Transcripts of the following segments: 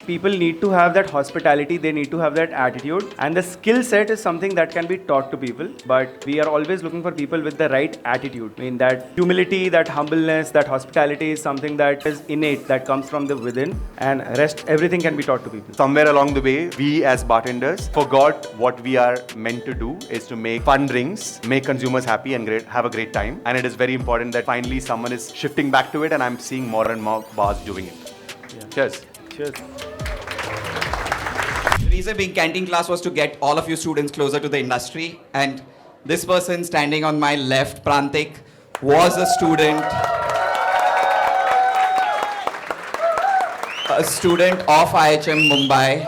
people need to have that hospitality, they need to have that attitude, and the skill set is something that can be taught to people, but we are always looking for people with the right attitude. I mean, that humility, that humbleness, that hospitality is something that is innate, that comes from the within, and rest, everything can be taught to people. Somewhere along the way, we as bartenders forgot what we are meant to do is to make fun drinks, make consumers happy and have a great time. And it is very important that finally someone is shifting back to it, and I'm seeing more and more bars doing it. Yeah. Cheers. Cheers. The reason being canteen class was to get all of you students closer to the industry. And this person standing on my left, Prantik, was a student of IHM Mumbai.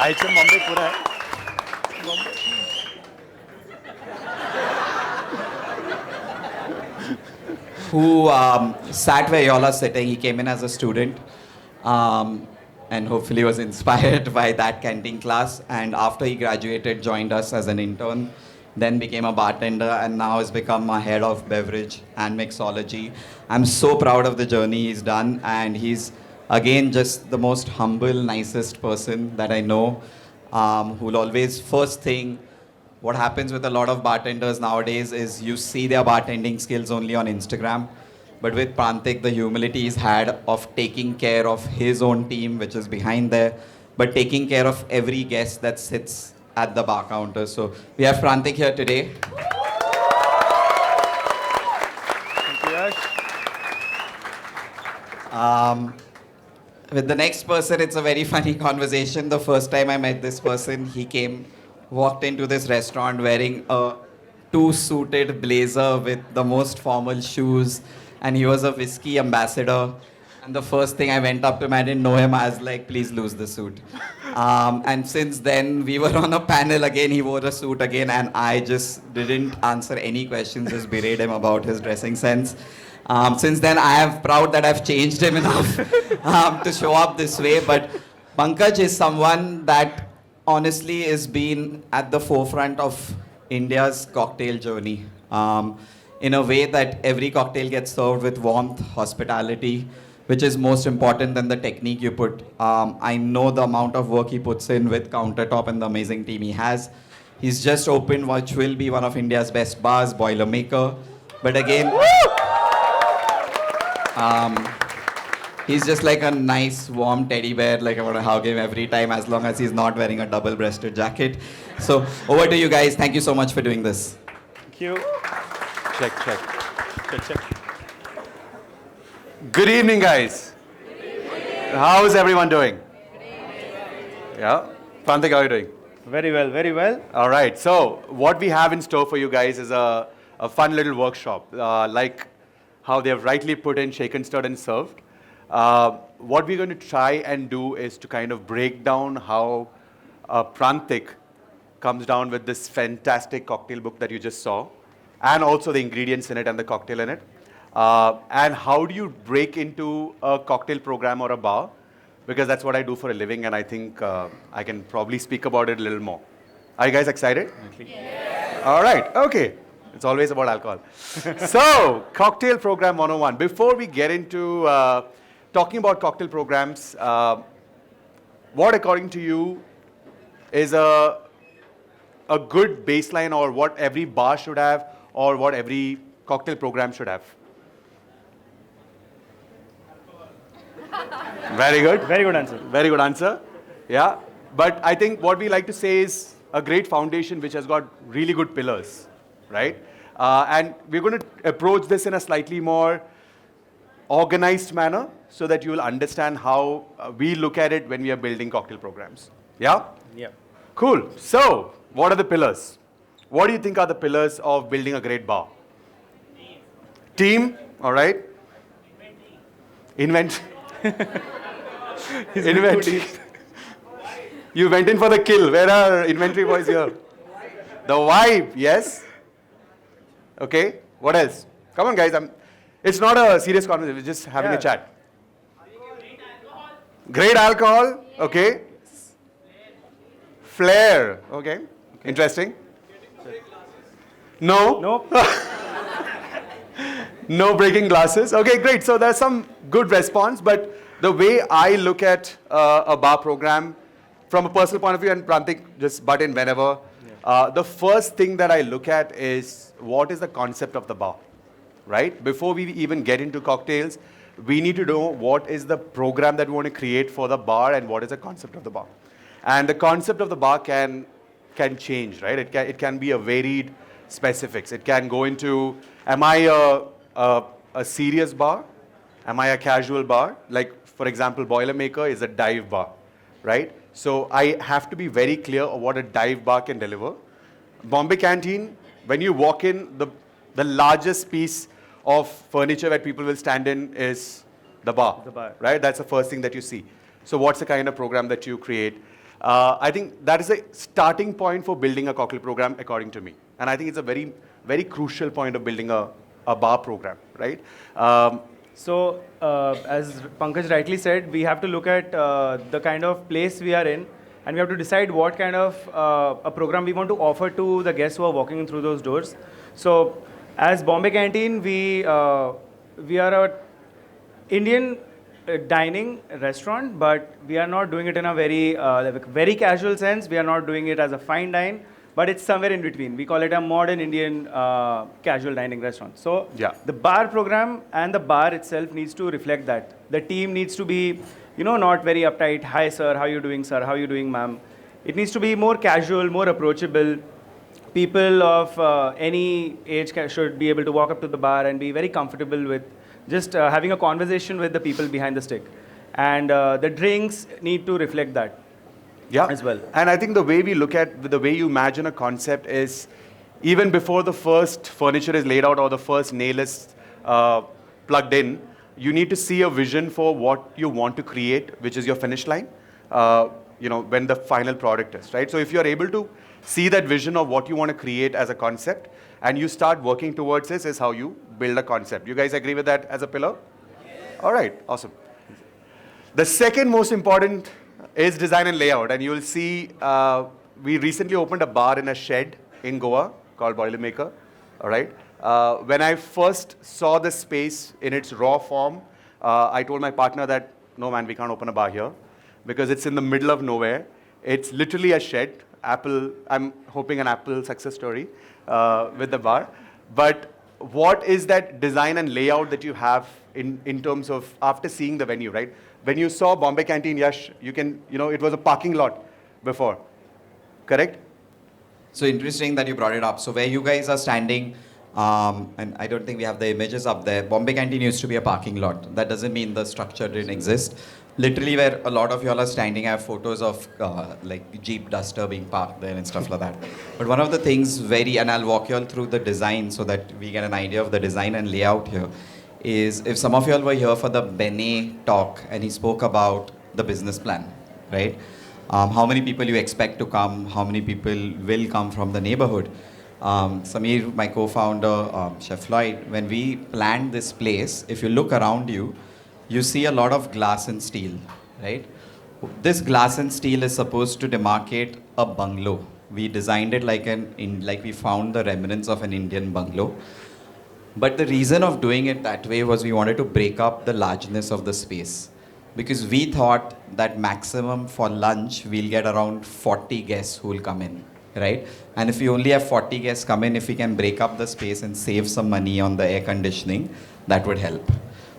IHM Mumbai pura hai. Who sat where y'all are sitting. He came in as a student and hopefully was inspired by that canteen class. And after he graduated, joined us as an intern, then became a bartender, and now has become a head of beverage and mixology. I'm so proud of the journey he's done, and he's, again, just the most humble, nicest person that I know, who'll always, first thing, what happens with a lot of bartenders nowadays is you see their bartending skills only on Instagram. But with Prantik, the humility he's had of taking care of his own team, which is behind there, but taking care of every guest that sits at the bar counter. So we have Prantik here today. Thank you, Yash. With the next person, it's a very funny conversation. The first time I met this person, he walked into this restaurant wearing a two-suited blazer with the most formal shoes, and he was a whiskey ambassador. And the first thing I went up to him, I didn't know him, I was like, please lose the suit. And since then, we were on a panel again, he wore a suit again, and I just didn't answer any questions, just berate him about his dressing sense. Since then, I am proud that I've changed him enough to show up this way. But Pankaj is someone that honestly has been at the forefront of India's cocktail journey. In a way that every cocktail gets served with warmth, hospitality, which is most important than the technique you put. I know the amount of work he puts in with Countertop and the amazing team he has. He's just opened what will be one of India's best bars, Boilermaker. But again, he's just like a nice, warm teddy bear. Like I want to hug him every time as long as he's not wearing a double-breasted jacket. So over to you guys. Thank you so much for doing this. Thank you. Check. Good evening, guys. Good evening. How is everyone doing? Good evening. Yeah? Prantik, how are you doing? Very well, very well. All right. So what we have in store for you guys is a fun little workshop. Like how they have rightly put in shaken, stirred, and served. What we're going to try and do is to kind of break down how Prantik comes down with this fantastic cocktail book that you just saw, and also the ingredients in it and the cocktail in it. And how do you break into a cocktail program or a bar? Because that's what I do for a living, and I think I can probably speak about it a little more. Are you guys excited? Yes. All right, okay. It's always about alcohol. So, Cocktail Program 101. Before we get into talking about cocktail programs, what according to you is a good baseline, or what every bar should have, or what every cocktail program should have? Very good. Very good answer. Very good answer. Yeah. But I think what we like to say is a great foundation which has got really good pillars, right? And we're going to approach this in a slightly more organized manner so that you will understand how we look at it when we are building cocktail programs. Yeah? Yeah. Cool. So, what are the pillars? What do you think are the pillars of building a great bar? Team. All right. Inventory. Inventory. You went in for the kill. Where are inventory boys here? The vibe. Yes. Okay. What else? Come on, guys. It's not a serious conversation. We're just having a chat. Great alcohol. Okay. Flair. Okay. Interesting. No. Nope. No breaking glasses. Okay, great. So there's some good response. But the way I look at a bar program from a personal point of view, and Prantik, just butt in whenever, the first thing that I look at is what is the concept of the bar, right? Before we even get into cocktails, we need to know what is the program that we want to create for the bar and what is the concept of the bar. And the concept of the bar can change, right? It can be a varied specifics. It can go into, am I a serious bar? Am I a casual bar? Like, for example, Boilermaker is a dive bar, right? So I have to be very clear of what a dive bar can deliver. Bombay Canteen, when you walk in, the largest piece of furniture that people will stand in is the bar, right? That's the first thing that you see. So what's the kind of program that you create? I think that is a starting point for building a cocktail program, according to me. And I think it's a very, very crucial point of building a bar program, right? So, as Pankaj rightly said, we have to look at the kind of place we are in, and we have to decide what kind of a program we want to offer to the guests who are walking in through those doors. So, as Bombay Canteen, we are a Indian dining restaurant, but we are not doing it in a very casual sense. We are not doing it as a fine dine, but it's somewhere in between. We call it a modern Indian casual dining restaurant. So Yeah. the bar program and the bar itself needs to reflect that. The team needs to be, not very uptight. Hi, sir. How you doing, sir? How you doing, ma'am? It needs to be more casual, more approachable. People of any age should be able to walk up to the bar and be very comfortable with just having a conversation with the people behind the stick. And the drinks need to reflect that. Yeah, as well. And I think the way we look at, the way you imagine a concept is, even before the first furniture is laid out or the first nail is plugged in, you need to see a vision for what you want to create, which is your finish line, when the final product is, right? So if you're able to see that vision of what you want to create as a concept, and you start working towards this, is how you build a concept. You guys agree with that as a pillar? Yes. All right, awesome. The second most important is design and layout. And you will see, we recently opened a bar in a shed in Goa called Boilermaker. All right. When I first saw the space in its raw form, I told my partner that, no man, we can't open a bar here because it's in the middle of nowhere. It's literally a shed. Apple, I'm hoping an Apple success story with the bar. But what is that design and layout that you have in terms of after seeing the venue, right? When you saw Bombay Canteen, Yash, it was a parking lot before, correct? So interesting that you brought it up. So where you guys are standing, and I don't think we have the images up there, Bombay Canteen used to be a parking lot. That doesn't mean the structure didn't exist. Literally where a lot of y'all are standing, I have photos of like Jeep Duster being parked there and stuff like that. But one of the things and I'll walk y'all through the design so that we get an idea of the design and layout here, is if some of y'all were here for the Bene talk and he spoke about the business plan, right? How many people you expect to come, how many people will come from the neighborhood. Samir, my co-founder, Chef Lloyd, when we planned this place, if you look around you, you see a lot of glass and steel, right? This glass and steel is supposed to demarcate a bungalow. We designed it like we found the remnants of an Indian bungalow. But the reason of doing it that way was we wanted to break up the largeness of the space. Because we thought that maximum for lunch, we'll get around 40 guests who will come in, right? And if we only have 40 guests come in, if we can break up the space and save some money on the air conditioning, that would help.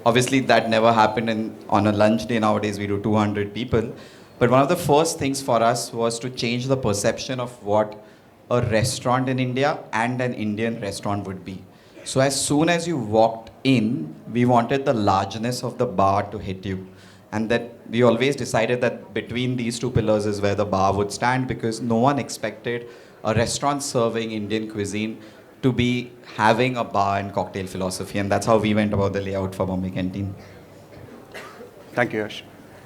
Obviously, that never happened on a lunch day. Nowadays, we do 200 people. But one of the first things for us was to change the perception of what a restaurant in India and an Indian restaurant would be. So as soon as you walked in, we wanted the largeness of the bar to hit you. And that we always decided that between these two pillars is where the bar would stand, because no one expected a restaurant serving Indian cuisine to be having a bar and cocktail philosophy. And that's how we went about the layout for Bombay Canteen. Thank you, Yash.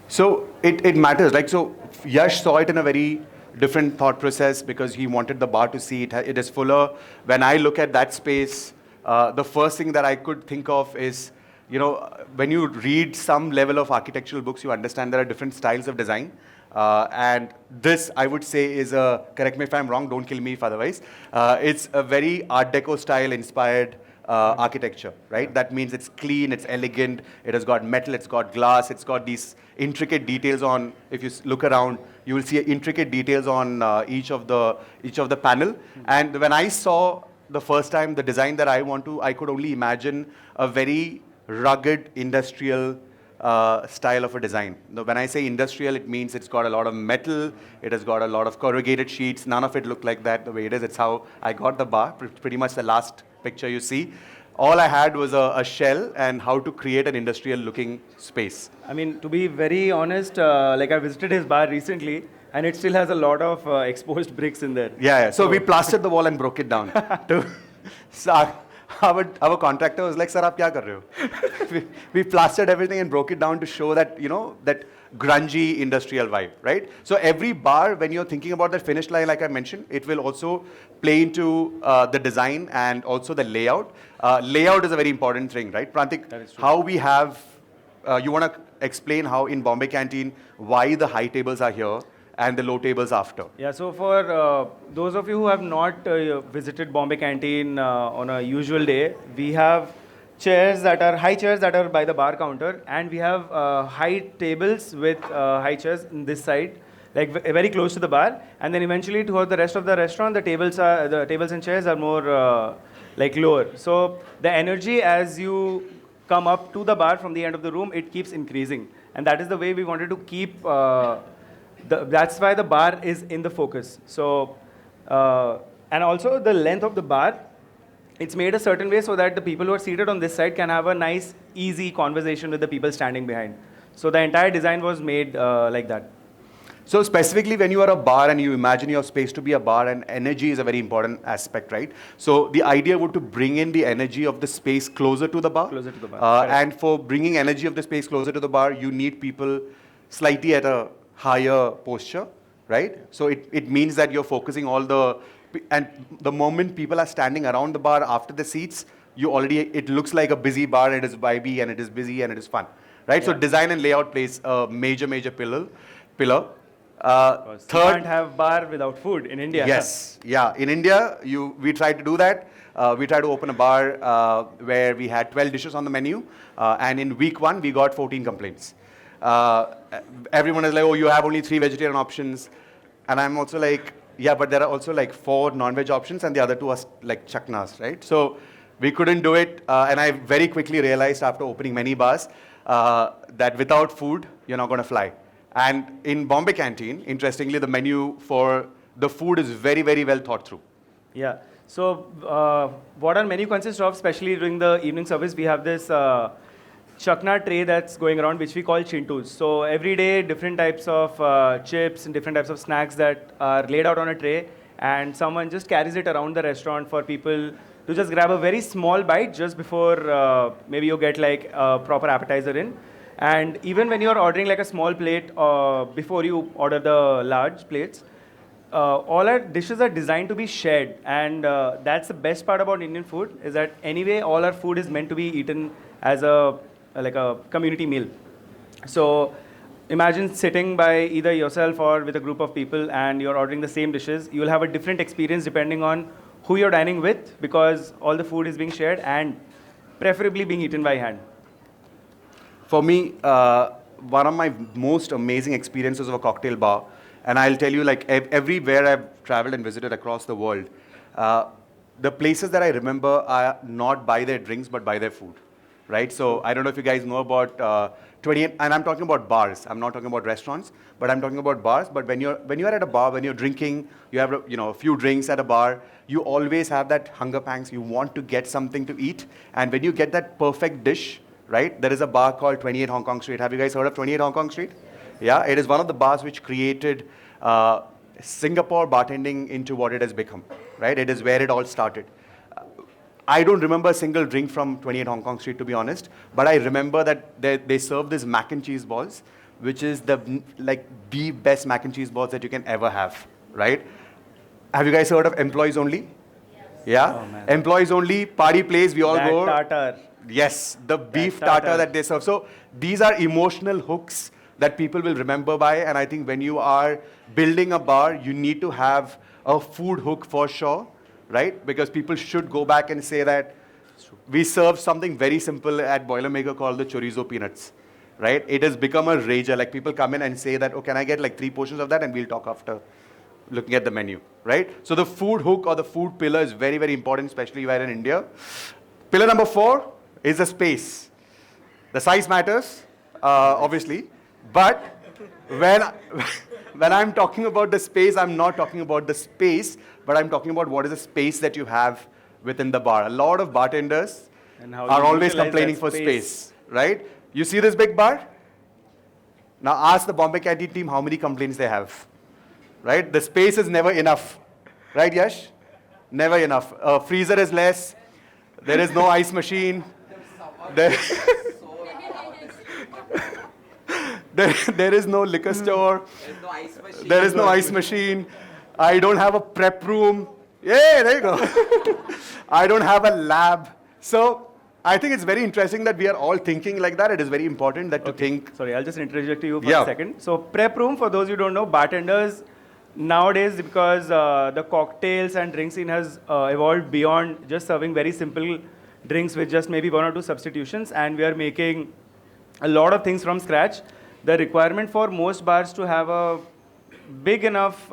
So it matters. So Yash saw it in a very different thought process because he wanted the bar to see it. It is fuller. When I look at that space, the first thing that I could think of is, when you read some level of architectural books, you understand there are different styles of design. And this, I would say, is correct me if I'm wrong, don't kill me if otherwise. It's a very Art Deco style inspired architecture, right? That means it's clean, it's elegant, it has got metal, it's got glass, it's got these intricate details on, if you look around, you will see intricate details on each of the panel. And when I saw the first time the design that I could only imagine a very rugged industrial style of a design. Now, when I say industrial, it means it's got a lot of metal, it has got a lot of corrugated sheets. None of it looked like that the way it is. It's how I got the bar, pretty much the last picture you see. All I had was a shell and how to create an industrial looking space. I mean, to be very honest, like I visited his bar recently, and it still has a lot of exposed bricks in there. Yeah. So we plastered the wall and broke it down. So our contractor was like, "Sir, aap kya kar rahe ho?" we plastered everything and broke it down to show that, you know, that grungy industrial vibe, right? So every bar, when you're thinking about the finish line, like I mentioned, it will also play into the design and also the layout. Layout is a very important thing, right? Prantik, That is true. how we have, you want to explain how in Bombay Canteen, why the high tables are here and the low tables after? Yeah, so for those of you who have not visited Bombay Canteen on a usual day, we have chairs that are high chairs that are by the bar counter, and we have high tables with high chairs in this side, like very close to the bar. And then eventually toward the rest of the restaurant, the tables and chairs are more like lower. So the energy as you come up to the bar from the end of the room, it keeps increasing, and that is the way we wanted to keep. That's why the bar is in the focus. So, and also the length of the bar, it's made a certain way so that the people who are seated on this side can have a nice, easy conversation with the people standing behind. So the entire design was made like that. So specifically when you are a bar and you imagine your space to be a bar, and energy is a very important aspect, right? So the idea would to bring in the energy of the space closer to the bar. Closer to the bar, correct. And for bringing energy of the space closer to the bar, you need people slightly at a higher posture, right? So it means that you're focusing all and the moment people are standing around the bar after the seats, it looks like a busy bar, it is vibey and it is busy and it is fun, right? Yeah. So design and layout plays a major pillar. You Third, can't have bar without food in India. yes, yeah. In India, we tried to do that. We tried to open a bar where we had 12 dishes on the menu, and in week 1, we got 14 complaints. Everyone is like, "Oh, you have only 3 vegetarian options," and I'm also like, "Yeah, but there are also like 4 non-veg options, and the other 2 are like chaknas, right?" So we couldn't do it, and I very quickly realized after opening many bars that without food, you're not going to fly. And in Bombay Canteen, interestingly, the menu for the food is very, very well thought through. Yeah. So what our menu consists of, especially during the evening service, we have this chakna tray that's going around, which we call chintus. So every day, different types of chips and different types of snacks that are laid out on a tray, and someone just carries it around the restaurant for people to just grab a very small bite just before maybe you get like a proper appetizer in. And even when you're ordering like a small plate before you order the large plates, all our dishes are designed to be shared, and that's the best part about Indian food, is that anyway all our food is meant to be eaten as a community meal. So imagine sitting by either yourself or with a group of people and you're ordering the same dishes. You'll have a different experience depending on who you're dining with, because all the food is being shared and preferably being eaten by hand. For me, one of my most amazing experiences of a cocktail bar, and I'll tell you, like everywhere I've traveled and visited across the world, the places that I remember are not by their drinks but by their food, right? So I don't know if you guys know about 28, and I'm talking about bars. I'm not talking about restaurants, but I'm talking about bars. But when you're at a bar, when you're drinking, you have a few drinks at a bar, you always have that hunger pangs. You want to get something to eat, and when you get that perfect dish, right? There is a bar called 28 Hong Kong Street. Have you guys heard of 28 Hong Kong Street? Yeah, it is one of the bars which created Singapore bartending into what it has become, right? It is where it all started. I don't remember a single drink from 28 Hong Kong Street, to be honest, but I remember that they serve this mac and cheese balls, which is the best mac and cheese balls that you can ever have, right? Have you guys heard of Employees Only? Yes. Yeah? Oh, man. Employees Only, party place, we all That go. tartar. Yes, the beef tartar. tartar that they serve. So these are emotional hooks that people will remember by, and I think when you are building a bar, you need to have a food hook for sure, right? Because people should go back and say that we serve something very simple at Boilermaker called the chorizo peanuts, right? It has become a rager. Like people come in and say that, oh, can I get like 3 portions of that? And we'll talk after looking at the menu, right? So the food hook or the food pillar is very, very important, especially where in India. Pillar number 4 is the space. The size matters, obviously, but when I'm talking about the space, I'm not talking about the space, but I'm talking about what is the space that you have within the bar. A lot of bartenders are always complaining for space, right? You see this big bar? Now ask the Bombay Canteen team how many complaints they have, right? The space is never enough, right, Yash? Never enough. Freezer is less. There is no ice machine. There is no liquor store. There is no ice machine. I don't have a prep room. Yeah, there you go. I don't have a lab. So I think it's very interesting that we are all thinking like that. It is very important that to think. Sorry, I'll just interject to you for a second. So prep room, for those who don't know, bartenders nowadays, because the cocktails and drink scene has evolved beyond just serving very simple drinks with just maybe 1 or 2 substitutions, and we are making a lot of things from scratch. The requirement for most bars to have a big enough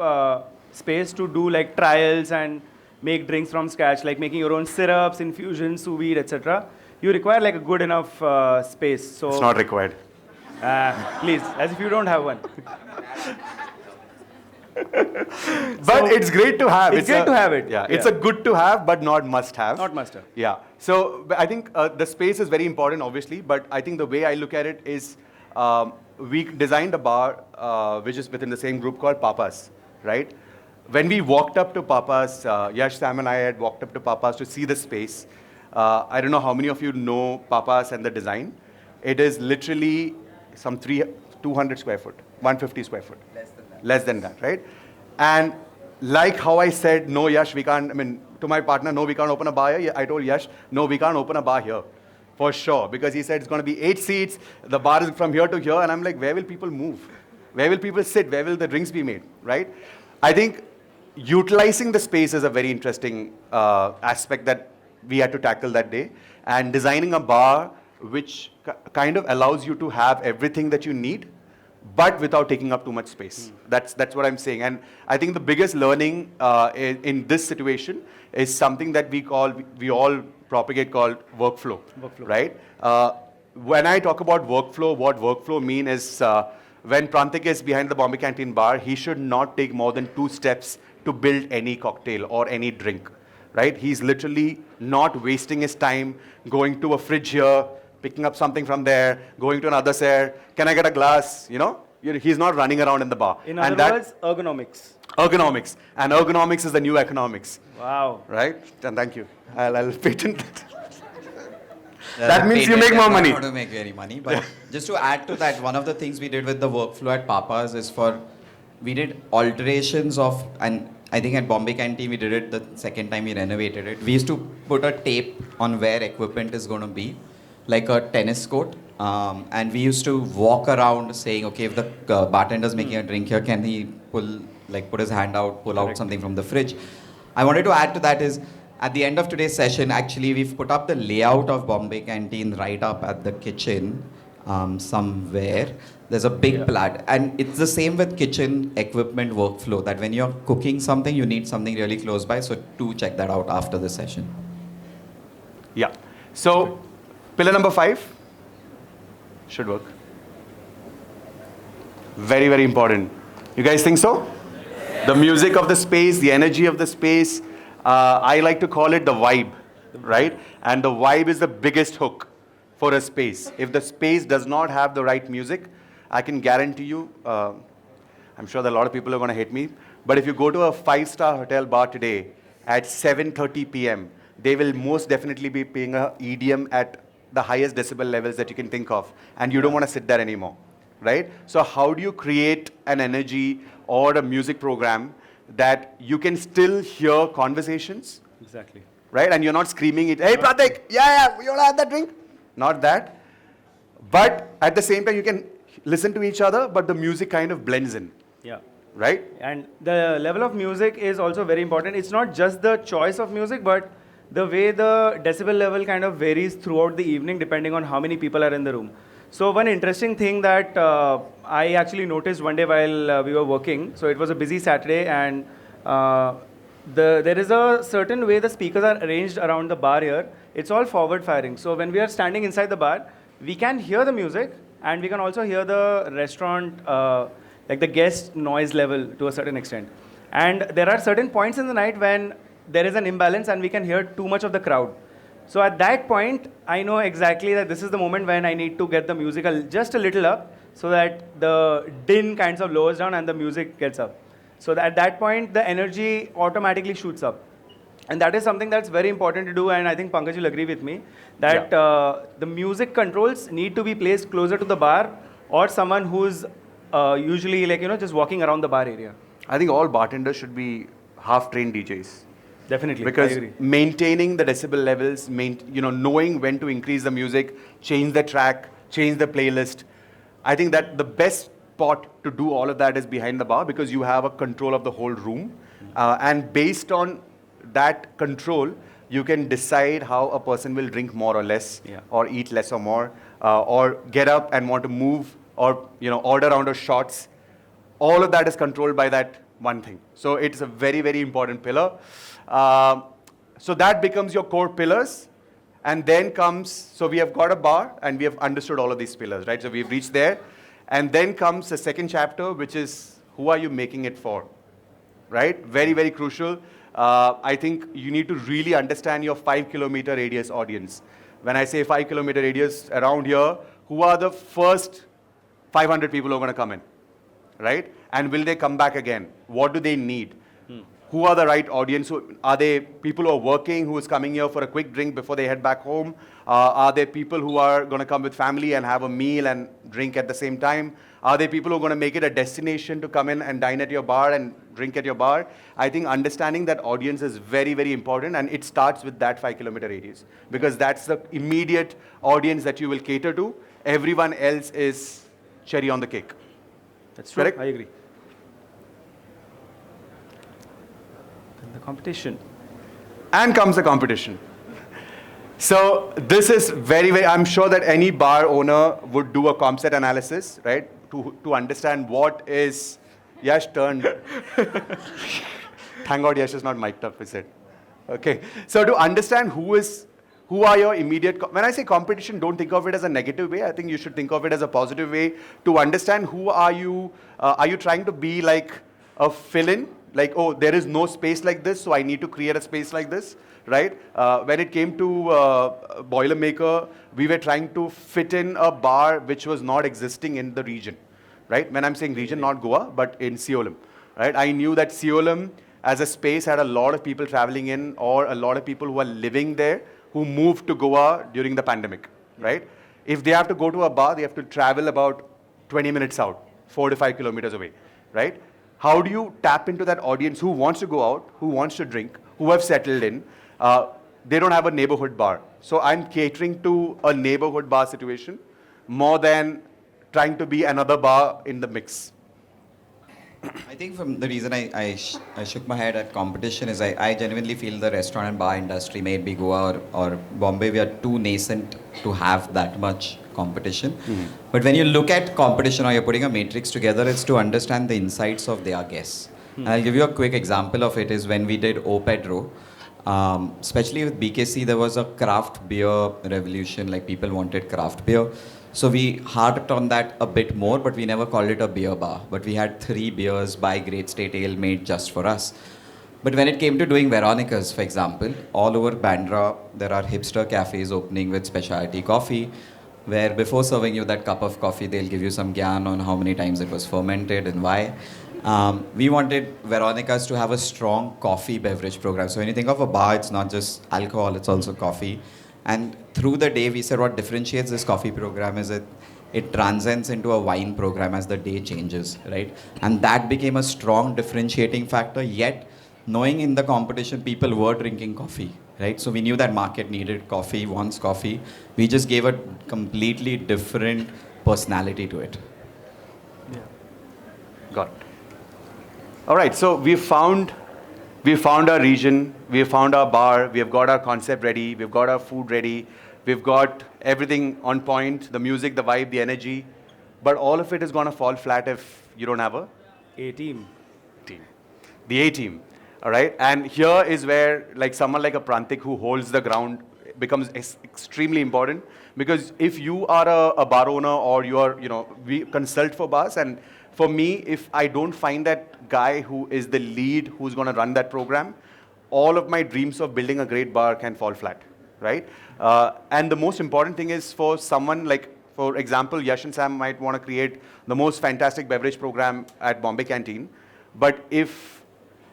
space to do like trials and make drinks from scratch, like making your own syrups, infusions, sous vide, etc. You require like a good enough space. So it's not required. Please, as if you don't have one. But it's great to have. It's great to have it. Yeah, it's a good to have, but not must have. Not must have. Yeah. So I think the space is very important, obviously. But I think the way I look at it is, we designed a bar which is within the same group called Papa's, right? When we walked up to Papa's, Yash, Sam, and I had walked up to Papa's to see the space. I don't know how many of you know Papa's and the design. It is literally some 200 square foot, 150 square foot. Less than that, right? And like how I said, no, Yash, we can't, I mean, to my partner, no, we can't open a bar here. I told Yash, no, we can't open a bar here. For sure. Because he said it's going to be 8 seats. The bar is from here to here. And I'm like, where will people move? Where will people sit? Where will the drinks be made, right? I think utilizing the space is a very interesting aspect that we had to tackle that day. And designing a bar which kind of allows you to have everything that you need, but without taking up too much space. That's what I'm saying. And I think the biggest learning in this situation is something that we all propagate called workflow. Right? When I talk about workflow, what workflow mean is when Prantik is behind the Bombay Canteen bar, he should not take more than 2 steps to build any cocktail or any drink. Right? He's literally not wasting his time going to a fridge here, picking up something from there, going to another set. Can I get a glass? You know, he's not running around in the bar. In other words, ergonomics. Ergonomics. And ergonomics is the new economics. Wow. Right? And thank you. I'll patent that. That means you make more money. Not to make any money, but just to add to that, one of the things we did with the workflow at Papa's is we did alterations of, and I think at Bombay Canteen we did it the second time we renovated it. We used to put a tape on where equipment is going to be, like a tennis court, and we used to walk around saying, okay, if the bartender's making a drink here, can he put his hand out, pull out something from the fridge? I wanted to add to that is, at the end of today's session, actually, we've put up the layout of Bombay Canteen right up at the kitchen somewhere. There's a big plat, and it's the same with kitchen equipment workflow, that when you're cooking something, you need something really close by, so do check that out after the session. Yeah. So, pillar number 5 should work. Very, very important. You guys think so? The music of the space, the energy of the space. I like to call it the vibe, right? And the vibe is the biggest hook for a space. If the space does not have the right music, I can guarantee you, I'm sure that a lot of people are going to hate me, but if you go to a 5-star hotel bar today at 7:30 p.m., they will most definitely be paying a EDM at the highest decibel levels that you can think of, and you don't want to sit there anymore, right? So how do you create an energy or a music program that you can still hear conversations? Exactly. Right? And you're not screaming it, hey Prantik, yeah, you want to have that drink? Not that. But at the same time, you can listen to each other, but the music kind of blends in. Yeah. Right? And the level of music is also very important. It's not just the choice of music, but the way the decibel level kind of varies throughout the evening depending on how many people are in the room. So one interesting thing that I actually noticed one day while we were working, so it was a busy Saturday, and there is a certain way the speakers are arranged around the bar here. It's all forward firing. So when we are standing inside the bar, we can hear the music and we can also hear the restaurant, like the guest noise level to a certain extent. And there are certain points in the night when there is an imbalance and we can hear too much of the crowd. So at that point, I know exactly that this is the moment when I need to get the music just a little up so that the din kinds of lowers down and the music gets up. So at that point, the energy automatically shoots up. And that is something that's very important to do, and I think Pankaj will agree with me, that the music controls need to be placed closer to the bar or someone who's usually just walking around the bar area. I think all bartenders should be half-trained DJs. Definitely, Because I agree. maintaining the decibel levels, knowing when to increase the music, change the track, change the playlist. I think that the best spot to do all of that is behind the bar because you have a control of the whole room. And based on that control, you can decide how a person will drink more or less, or eat less or more, or get up and want to move, or order round of shots. All of that is controlled by that one thing. So it's a very, very important pillar. So that becomes your core pillars. And then comes, so we have got a bar and we have understood all of these pillars, right? So we've reached there. And then comes the second chapter, which is who are you making it for, right? Very, very crucial. I think you need to really understand your 5-kilometer radius audience. When I say 5-kilometer radius around here, who are the first 500 people who are going to come in, right? And will they come back again? What do they need? Who are the right audience? Are they people who are working, who is coming here for a quick drink before they head back home? Are there people who are going to come with family and have a meal and drink at the same time? Are there people who are going to make it a destination to come in and dine at your bar and drink at your bar? I think understanding that audience is very, very important, and it starts with that 5-kilometer radius because that's the immediate audience that you will cater to. Everyone else is cherry on the cake. That's true. Correct? I agree. And the competition. And comes the competition. So this is very, very, I'm sure that any bar owner would do a comp set analysis, right? To understand what is, Yash turned. Thank God Yash is not mic'd up, is it? Okay. So to understand who are your immediate, when I say competition, don't think of it as a negative way. I think you should think of it as a positive way to understand who are you trying to be like a fill-in? Like, oh, there is no space like this, so I need to create a space like this, right? When it came to Boilermaker, we were trying to fit in a bar which was not existing in the region, right? When I'm saying region, not Goa, but in Seolim, right? I knew that Seolim as a space had a lot of people traveling in, or a lot of people who are living there who moved to Goa during the pandemic, right? If they have to go to a bar, they have to travel about 20 minutes out, 4 to 5 kilometers away, right? How do you tap into that audience who wants to go out, who wants to drink, who have settled in? They don't have a neighborhood bar. So I'm catering to a neighborhood bar situation more than trying to be another bar in the mix. I think from the reason I shook my head at competition is I genuinely feel the restaurant and bar industry, may it be Goa or Bombay, we are too nascent to have that much competition. But when you look at competition or you're putting a matrix together, it's to understand the insights of their guests. And I'll give you a quick example of it is when we did O Pedro, especially with BKC, there was a craft beer revolution, like people wanted craft beer. So we harped on that a bit more, but we never called it a beer bar. But we had 3 beers by Great State Ale made just for us. But when it came to doing Veronica's, for example, all over Bandra, there are hipster cafes opening with specialty coffee, where before serving you that cup of coffee, they'll give you some gyan on how many times it was fermented and why. We wanted Veronica's to have a strong coffee beverage program. So when you think of a bar, it's not just alcohol, it's also coffee. And through the day, we said what differentiates this coffee program is it transcends into a wine program as the day changes, right? And that became a strong differentiating factor, yet knowing in the competition, people were drinking coffee, right? So we knew that market needed coffee, wants coffee. We just gave a completely different personality to it. Got it. All right, so we found we found our region, we have found our bar, we have got our concept ready, we've got our food ready, we've got everything on point, the music, the vibe, the energy, but all of it is going to fall flat if you don't have a A-team. team. The A team, all right? And here is where like someone like a Prantik who holds the ground becomes extremely important, because if you are a bar owner or you are, we consult for bars, and for me, if I don't find that guy who is the lead who's going to run that program, all of my dreams of building a great bar can fall flat, right? And the most important thing is for someone like, for example, Yash and Sam might want to create the most fantastic beverage program at Bombay Canteen, but if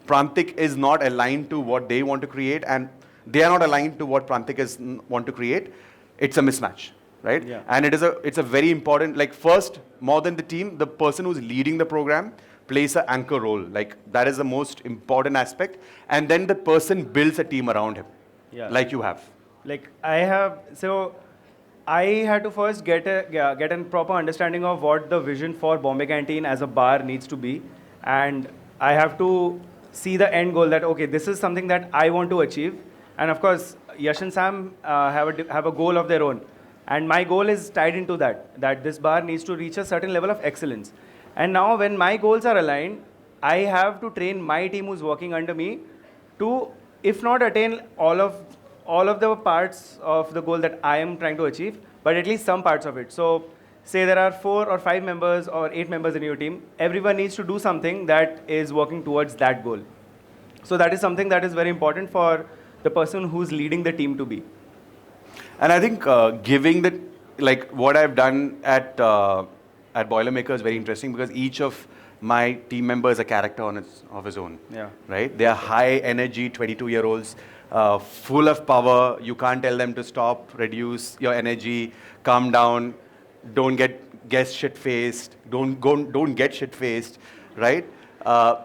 Prantik is not aligned to what they want to create and they are not aligned to what Prantik is want to create, it's a mismatch, right? Yeah. And it's a very important, like first, more than the team, the person who's leading the program plays an anchor role. Like that is the most important aspect. And then the person builds a team around him, Yeah. like you have. Like I had to first get a proper understanding of what the vision for Bombay Canteen as a bar needs to be, and I have to see the end goal that okay, this is something that I want to achieve, and of course Yash and Sam have a goal of their own, and my goal is tied into that this bar needs to reach a certain level of excellence, and now when my goals are aligned, I have to train my team who's working under me to, if not attain all of the parts of the goal that I am trying to achieve, but at least some parts of it. So say there are 4 or 5 members or 8 members in your team, everyone needs to do something that is working towards that goal. So that is something that is very important for the person who's leading the team to be. And I think giving the, like what I've done at Boilermaker is very interesting, because each of my team members is a character of his own. Yeah. Right? They are high energy 22-year-olds, full of power. You can't tell them to stop, reduce your energy, calm down, don't get shit-faced, don't get shit-faced, right?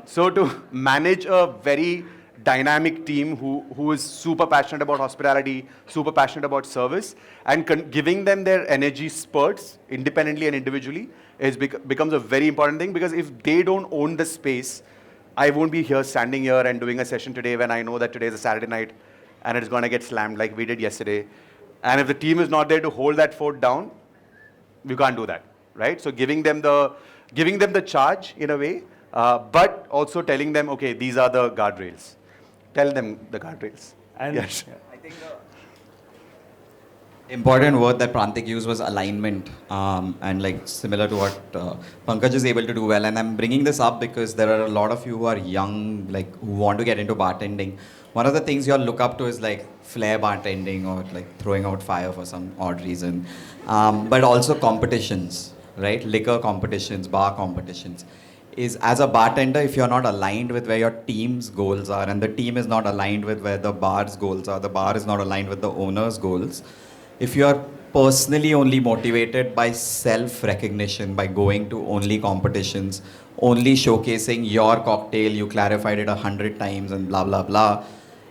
So to manage a very dynamic team who is super passionate about hospitality, super passionate about service, and giving them their energy spurts independently and individually becomes a very important thing, because if they don't own the space, I won't be here standing here and doing a session today when I know that today is a Saturday night and it's going to get slammed like we did yesterday. And if the team is not there to hold that fort down, we can't do that, right? So giving them the charge in a way, but also telling them, okay, these are the guardrails. Tell them the guardrails. And Yes. I think the important word that Prantik used was alignment, and like similar to what Pankaj is able to do well. And I'm bringing this up because there are a lot of you who are young, like who want to get into bartending. One of the things you all look up to is like flair bartending or like throwing out fire for some odd reason, but also competitions, right? Liquor competitions, bar competitions. Is as a bartender, if you're not aligned with where your team's goals are, and the team is not aligned with where the bar's goals are, the bar is not aligned with the owner's goals, if you're personally only motivated by self-recognition, by going to only competitions, only showcasing your cocktail, you clarified it 100 times and blah, blah, blah,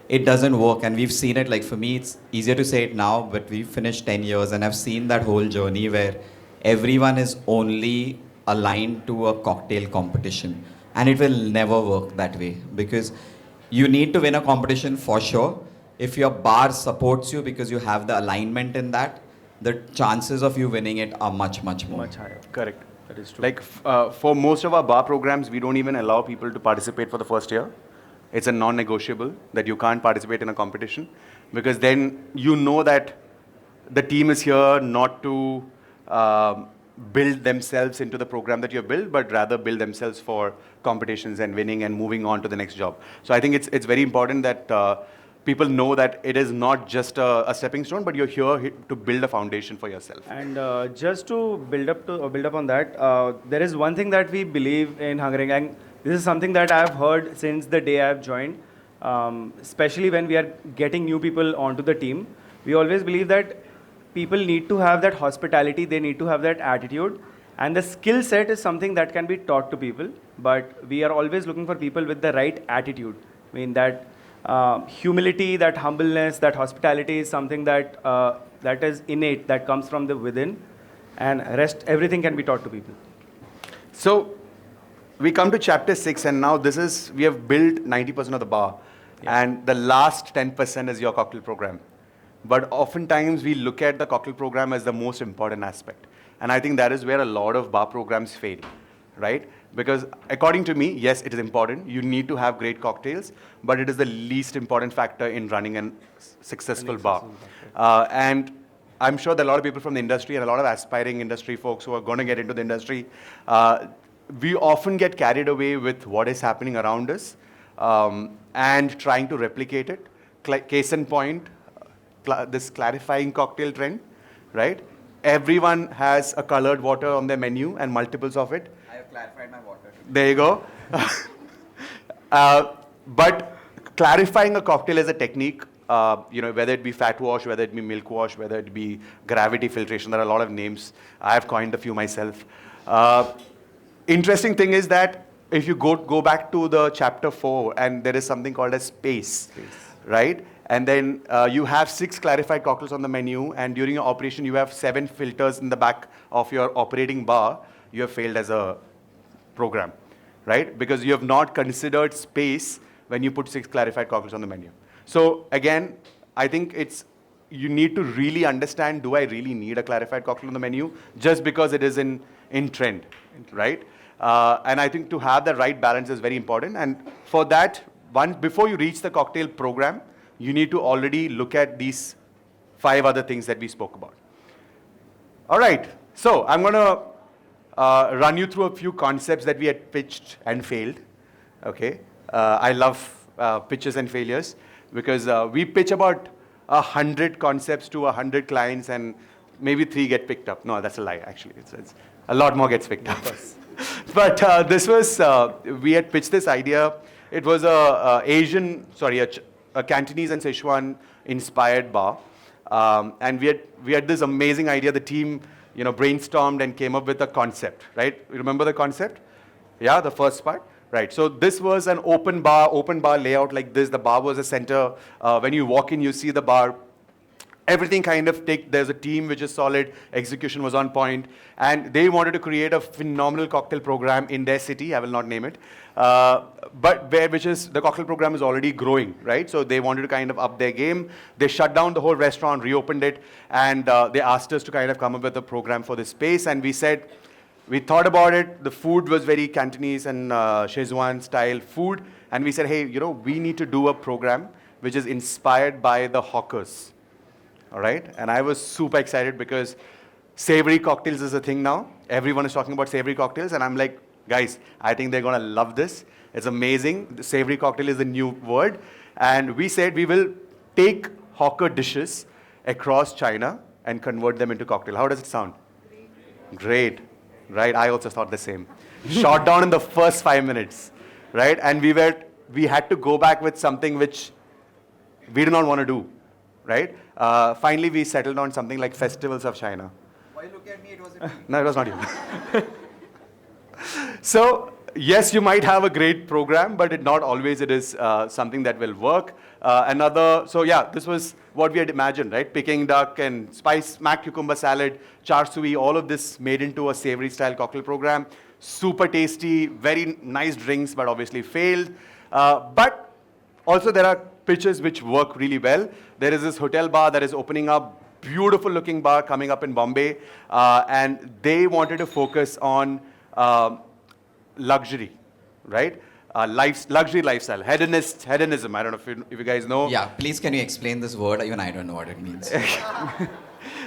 it doesn't work. And we've seen it, like for me, it's easier to say it now, but we've finished 10 years and I've seen that whole journey where everyone is only aligned to a cocktail competition, and it will never work that way, because you need to win a competition for sure. If your bar supports you because you have the alignment in that, the chances of you winning it are much, much more. much higher. Correct. That is true. Like for most of our bar programs, we don't even allow people to participate for the first year. It's a non-negotiable that you can't participate in a competition, because then you know that the team is here not to build themselves into the program that you have built, but rather build themselves for competitions and winning and moving on to the next job. So I think it's very important that people know that it is not just a stepping stone, but you're here to build a foundation for yourself. And just to build up on that, there is one thing that we believe in Hungering, and this is something that I've heard since the day I've joined, especially when we are getting new people onto the team. We always believe that people need to have that hospitality, they need to have that attitude, and the skill set is something that can be taught to people, but we are always looking for people with the right attitude. I mean, that humility, that humbleness, that hospitality is something that that is innate, that comes from the within, and everything can be taught to people. So we come to chapter 6, and now we have built 90% of the bar, and the last 10% is your cocktail program. But oftentimes we look at the cocktail program as the most important aspect. And I think that is where a lot of bar programs fail, right? Because according to me, yes, it is important. You need to have great cocktails, but it is the least important factor in running a successful bar. And I'm sure that a lot of people from the industry and a lot of aspiring industry folks who are going to get into the industry, we often get carried away with what is happening around us and trying to replicate it. Case in point, this clarifying cocktail trend, right? Everyone has a colored water on their menu and multiples of it. I have clarified my water. There you go. But clarifying a cocktail is a technique, whether it be fat wash, whether it be milk wash, whether it be gravity filtration. There are a lot of names. I have coined a few myself. Interesting thing is that if you go back to the chapter 4, and there is something called as space. Right? And then you have 6 clarified cocktails on the menu, and during your operation, you have 7 filters in the back of your operating bar. You have failed as a program, right? Because you have not considered space when you put 6 clarified cocktails on the menu. So again, I think you need to really understand, do I really need a clarified cocktail on the menu just because it is in trend, right? And I think to have the right balance is very important. And for that, before you reach the cocktail program, you need to already look at these 5 other things that we spoke about. All right, so I'm going to run you through a few concepts that we had pitched and failed. Okay, I love pitches and failures because we pitch about 100 concepts to 100 clients, and maybe 3 get picked up. No, that's a lie. Actually, it's a lot more gets picked up. But this was we had pitched this idea. It was a Cantonese and Sichuan inspired bar, and we had this amazing idea. The team, brainstormed and came up with a concept. Right? You remember the concept? Yeah, the first part. Right. So this was an open bar layout like this. The bar was a center. When you walk in, you see the bar. Everything kind of there's a team which is solid, execution was on point, and they wanted to create a phenomenal cocktail program in their city. I will not name it, but the cocktail program is already growing, right? So they wanted to kind of up their game. They shut down the whole restaurant, reopened it, and they asked us to kind of come up with a program for this space, and we thought about it. The food was very Cantonese and Szechuan style food, and we said, hey, we need to do a program which is inspired by the hawkers. All right, and I was super excited because savory cocktails is a thing now. Everyone is talking about savory cocktails, and I'm like, guys, I think they're gonna love this. It's amazing. The savory cocktail is the new word, and we said we will take hawker dishes across China and convert them into cocktail. How does it sound? Great, right? I also thought the same. Shot down in the first 5 minutes, right? And we had to go back with something which we do not want to do, right? Finally, we settled on something like Festivals of China. Why look at me? It wasn't me. No, it was not you. So, yes, you might have a great program, but not always it is something that will work. This was what we had imagined, right? Peking duck and mac cucumber salad, char siu, all of this made into a savory style cocktail program. Super tasty, very nice drinks, but obviously failed. But also there are pitches which work really well. There is this hotel bar that is opening up, beautiful looking bar coming up in Bombay, and they wanted to focus on luxury, right? Luxury lifestyle, hedonism. I don't know if you guys know. Yeah, please can you explain this word? Even I don't know what it means.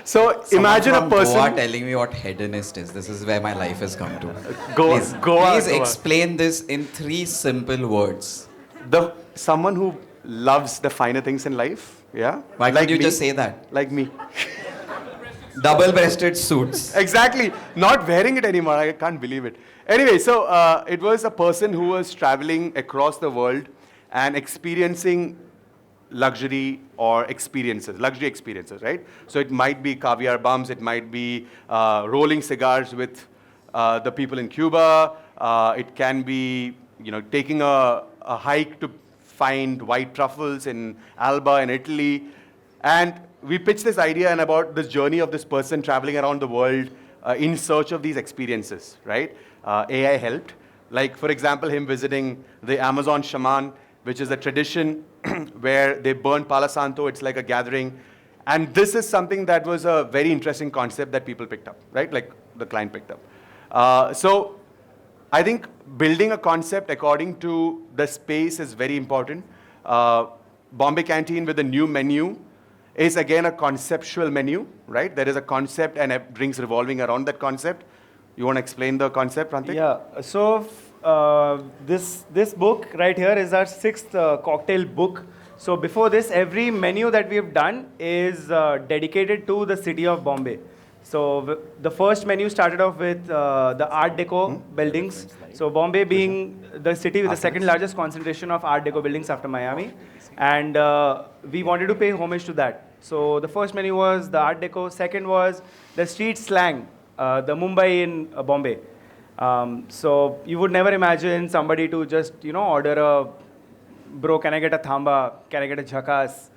So imagine a person Goa telling me what hedonist is. This is where my life has come to. Please explain this in 3 simple words. Someone who loves the finer things in life, yeah? Why can't you just say that? Like me. Double-breasted suits. Exactly. Not wearing it anymore. I can't believe it. Anyway, so it was a person who was traveling across the world and experiencing luxury experiences, right? So it might be caviar bums, it might be rolling cigars with the people in Cuba. It can be, taking a hike to find white truffles in Alba in Italy. And we pitched this idea and about this journey of this person traveling around the world in search of these experiences, right? AI helped. Like, for example, him visiting the Amazon shaman, which is a tradition where they burn Palo Santo. It's like a gathering. And this is something that was a very interesting concept that people picked up, right? Like the client picked up. So I think building a concept according to the space is very important. Bombay Canteen with a new menu is again a conceptual menu, right? There is a concept and drinks revolving around that concept. You want to explain the concept, Prantik? Yeah. So this book right here is our sixth cocktail book. So before this, every menu that we have done is dedicated to the city of Bombay. So the first menu started off with the Art Deco buildings. So Bombay being the city with the second largest concentration of Art Deco buildings after Miami. And we wanted to pay homage to that. So the first menu was the Art Deco. Second was the street slang, the Mumbai in Bombay. So you would never imagine somebody to just, order a, bro, can I get a thamba? Can I get a jhakas?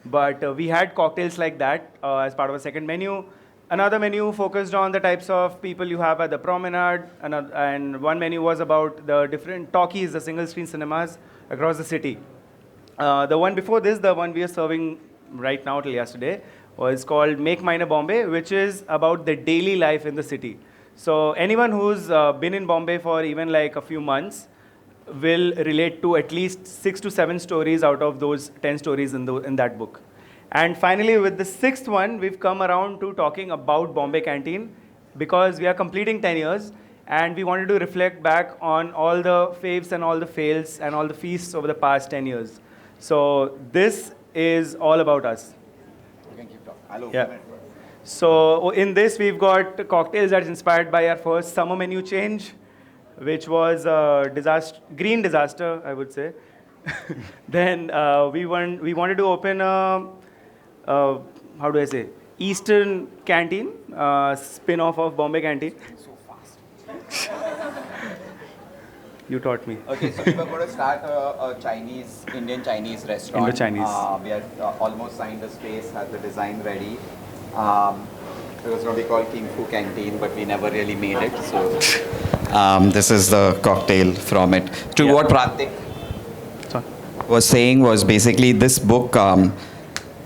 But we had cocktails like that as part of a second menu. Another menu focused on the types of people you have at the promenade. And one menu was about the different talkies, the single screen cinemas across the city. The one before this, the one we are serving right now till yesterday, was called Make Mine a Bombay, which is about the daily life in the city. So anyone who's been in Bombay for even like a few months will relate to at least 6 to 7 stories out of those 10 stories in that book. And finally, with the sixth one, we've come around to talking about Bombay Canteen because we are completing 10 years and we wanted to reflect back on all the faves and all the fails and all the feasts over the past 10 years. So this is all about us. You can keep talking. Yeah. So in this, we've got cocktails that's inspired by our first summer menu change, which was green disaster, I would say. Then we wanted to open a, how do I say, Eastern Canteen, spin-off of Bombay Canteen. So fast. You taught me. Okay, so we were going to start a Indian Chinese restaurant. Indo-Chinese. We had almost signed the space, had the design ready. It was going to be called King Fu Canteen, but we never really made it. So this is the cocktail from it. To what Prantik was saying was basically this book,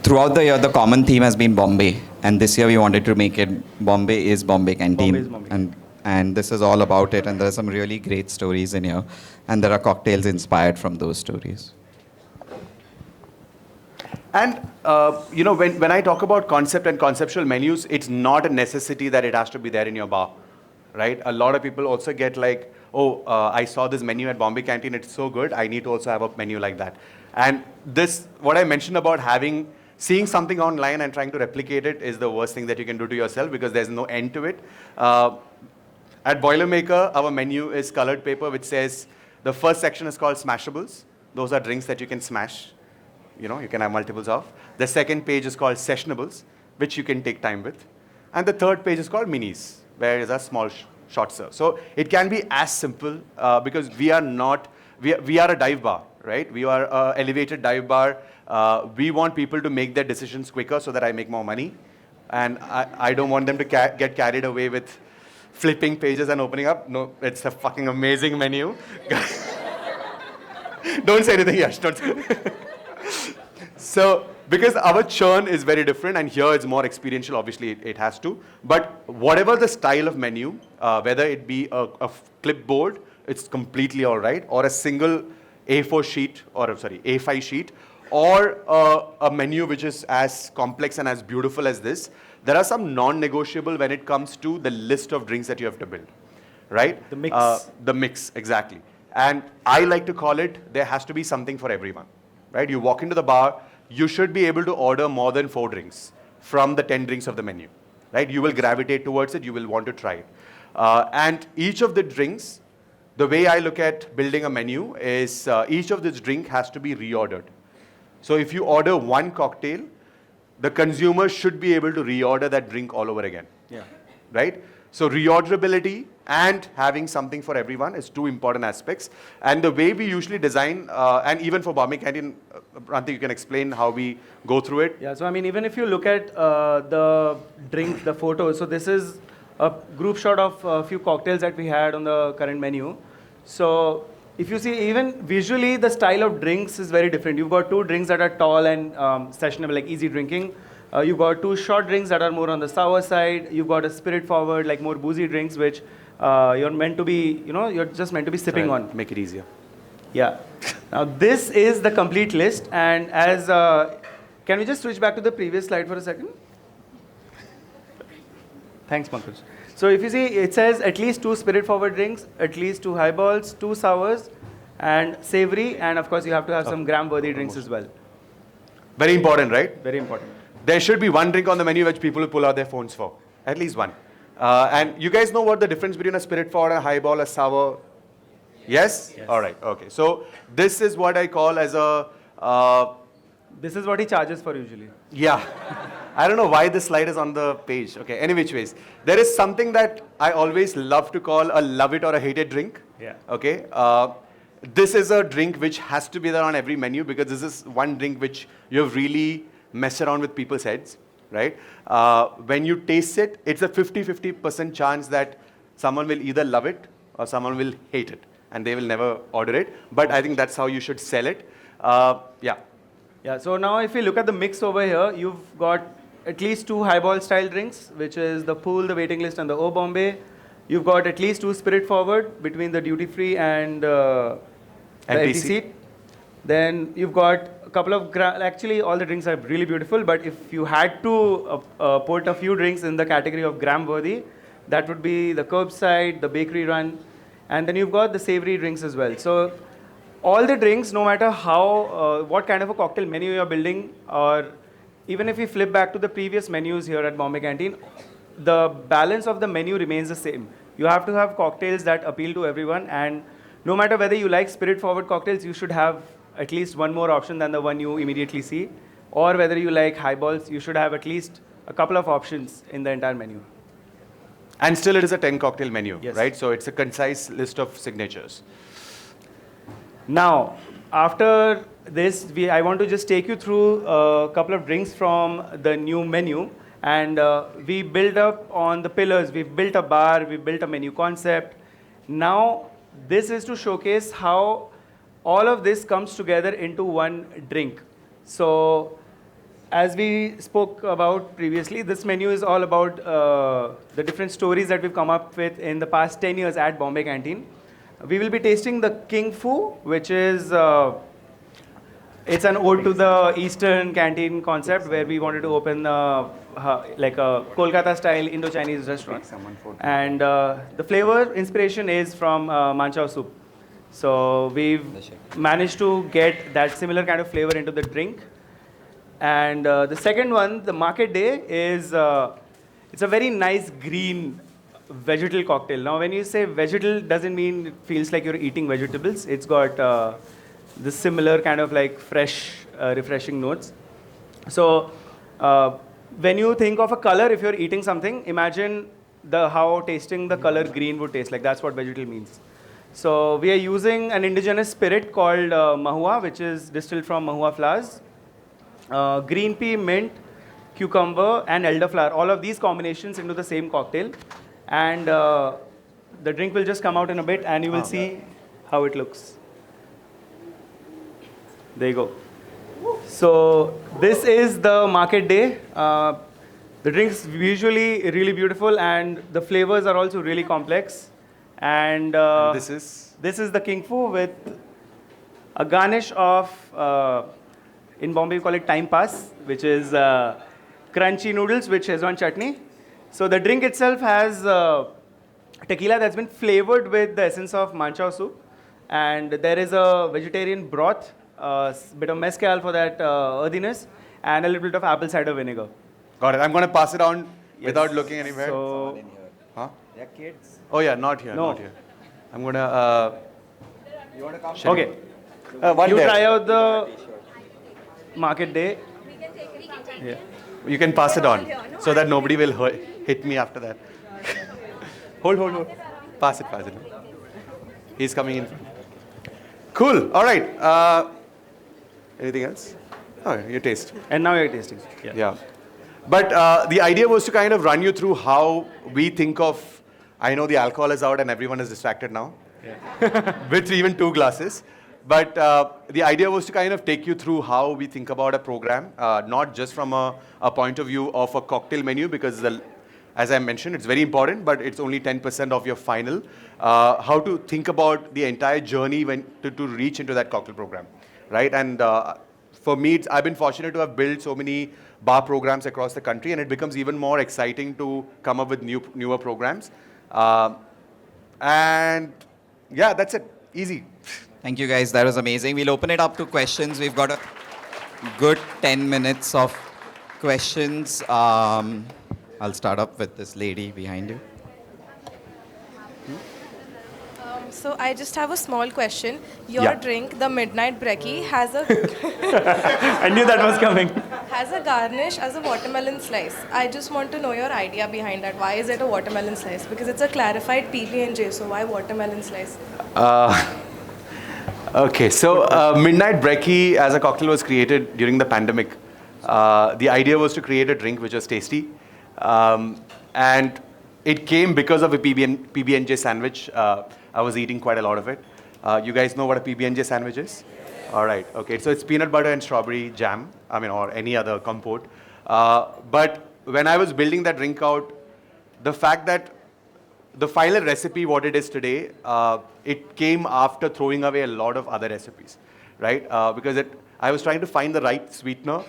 throughout the year, the common theme has been Bombay. And this year we wanted to make it Bombay is Bombay Canteen. Bombay is Bombay. And this is all about it. And there are some really great stories in here. And there are cocktails inspired from those stories. And, when I talk about concept and conceptual menus, it's not a necessity that it has to be there in your bar, right? A lot of people also get like, I saw this menu at Bombay Canteen, it's so good, I need to also have a menu like that. And this, what I mentioned about seeing something online and trying to replicate it is the worst thing that you can do to yourself because there's no end to it. At Boilermaker, our menu is colored paper, which says, the first section is called Smashables. Those are drinks that you can smash. You can have multiples of. The second page is called Sessionables, which you can take time with. And the third page is called Minis, where is a small short serve. So it can be as simple because we are a dive bar, right? We are an elevated dive bar. We want people to make their decisions quicker so that I make more money. And I don't want them to get carried away with flipping pages and opening up. No, it's a fucking amazing menu. Don't say anything, Yash. Don't say anything. So, because our churn is very different, and here it's more experiential, obviously it has to. But whatever the style of menu, whether it be a clipboard, it's completely all right, or a single A4 sheet, A5 sheet, or a menu which is as complex and as beautiful as this, there are some non-negotiable when it comes to the list of drinks that you have to build, right? The mix. The mix, exactly. And I like to call it, there has to be something for everyone, right? You walk into the bar, you should be able to order more than 4 drinks from the 10 drinks of the menu, right? You will gravitate towards it, you will want to try it. And each of the drinks, the way I look at building a menu is each of this drink has to be reordered. So if you order one cocktail, the consumer should be able to reorder that drink all over again, right? So reorderability and having something for everyone is 2 important aspects. And the way we usually design, and even for Bombay Canteen, Prantik, you can explain how we go through it. Yeah, so I mean, even if you look at the drink, the photos, so this is a group shot of a few cocktails that we had on the current menu. So if you see, even visually, the style of drinks is very different. You've got two drinks that are tall and sessionable, like easy drinking. You've got two short drinks that are more on the sour side. You've got a spirit forward, like more boozy drinks, which you're meant to be, you're just meant to be sipping on. Make it easier. Yeah. Now this is the complete list, and as can we just switch back to the previous slide for a second? Thanks, Pankaj. So if you see, it says at least 2 spirit-forward drinks, at least 2 highballs, 2 sours, and savory, and of course you have to have some gram-worthy drinks as well. Very important, right? Very important. There should be one drink on the menu which people will pull out their phones for. At least one. And you guys know what the difference between a spirit forward, a highball, a sour? Yes? All right. Okay. So this is what I call as a... This is what he charges for usually. Yeah. I don't know why this slide is on the page. Okay. Any which ways. There is something that I always love to call a love it or a hate it drink. Yeah. Okay. This is a drink which has to be there on every menu because this is one drink which you've really messed around with people's heads, right? When you taste it, it's a 50-50% chance that someone will either love it or someone will hate it and they will never order it. But I think that's how you should sell it. Yeah. Yeah, so now if you look at the mix over here, you've got at least 2 highball style drinks, which is the Pool, the Waiting List, and the O Bombay. You've got at least 2 spirit forward between the duty free and the empty seat. Then you've got a couple of, actually all the drinks are really beautiful, but if you had to put a few drinks in the category of gram worthy, that would be the curbside, the bakery run, and then you've got the savory drinks as well. So all the drinks, no matter how, what kind of a cocktail menu you're building, or even if we flip back to the previous menus here at Bombay Canteen, the balance of the menu remains the same. You have to have cocktails that appeal to everyone, and no matter whether you like spirit-forward cocktails, you should have at least one more option than the one you immediately see, or whether you like highballs, you should have at least a couple of options in the entire menu. And still it is a 10 cocktail menu, Yes. right? So it's a concise list of signatures. Now, after this, I want to just take you through a couple of drinks from the new menu. And we build up on the pillars. We've built a bar, we've built a menu concept. Now, this is to showcase how all of this comes together into one drink. So, as we spoke about previously, this menu is all about the different stories that we've come up with in the past 10 years at Bombay Canteen. We will be tasting the King Fu, which is it's an ode to the Eastern canteen concept where we wanted to open like a Kolkata-style Indo-Chinese restaurant. And the flavor inspiration is from manchow soup. So we've managed to get that similar kind of flavor into the drink. And the second one, the Market Day, is it's a very nice green vegetal cocktail. Now, when you say vegetal, doesn't mean it feels like you're eating vegetables. It's got this similar kind of like fresh, refreshing notes. So, when you think of a color, if you're eating something, imagine how tasting the color green would taste like. That's what vegetal means. So, we are using an indigenous spirit called mahua, which is distilled from mahua flowers. Green pea, mint, cucumber, and elderflower. All of these combinations into the same cocktail. And the drink will just come out in a bit, and you will see how it looks. There you go. So this is the Market Day. The drink's visually really beautiful, and the flavors are also really complex. And this is the King Fu with a garnish of, in Bombay we call it time pass, which is crunchy noodles with Szechuan chutney. So the drink itself has tequila that's been flavored with the essence of manchow soup, and there is a vegetarian broth, a bit of mezcal for that earthiness, and a little bit of apple cider vinegar. Got it. I'm going to pass it on Yes. without looking anywhere. So, Huh? They're kids. Oh yeah, not here, No. not here. I'm going to... You want to come? okay, one you there. try out the Market Day. Yeah. You can pass it on so that nobody will hit me after that. hold. Pass it. He's coming in. Cool. All right. Anything else? Oh, your taste. And now you're tasting. Yeah. But the idea was to kind of run you through how we think of I know the alcohol is out and everyone is distracted now, with even 2 glasses. But the idea was to kind of take you through how we think about a program, not just from a point of view of a cocktail menu, because as I mentioned, it's very important, but it's only 10% of your final. How to think about the entire journey to reach into that cocktail program, right? And for me, I've been fortunate to have built so many bar programs across the country, and it becomes even more exciting to come up with newer programs. And yeah, that's it. Easy. Thank you guys, that was amazing. We'll open it up to questions. We've got a good 10 minutes of questions. I'll start up with this lady behind you. So I just have a small question. Your Yeah. drink, the Midnight Brekkie, has a I knew that was coming. has a garnish as a watermelon slice. I just want to know your idea behind that. Why is it a watermelon slice? Because it's a clarified PB&J, so why watermelon slice? Okay, so Midnight Brekkie as a cocktail was created during the pandemic. The idea was to create a drink which was tasty. And it came because of a PB&J sandwich. I was eating quite a lot of it. You guys know what a PB&J sandwich is? All right, okay. So it's peanut butter and strawberry jam, or any other compote. But when I was building that drink out, the fact that the final recipe, what it is today, it came after throwing away a lot of other recipes, right? Because I was trying to find the right sweetener.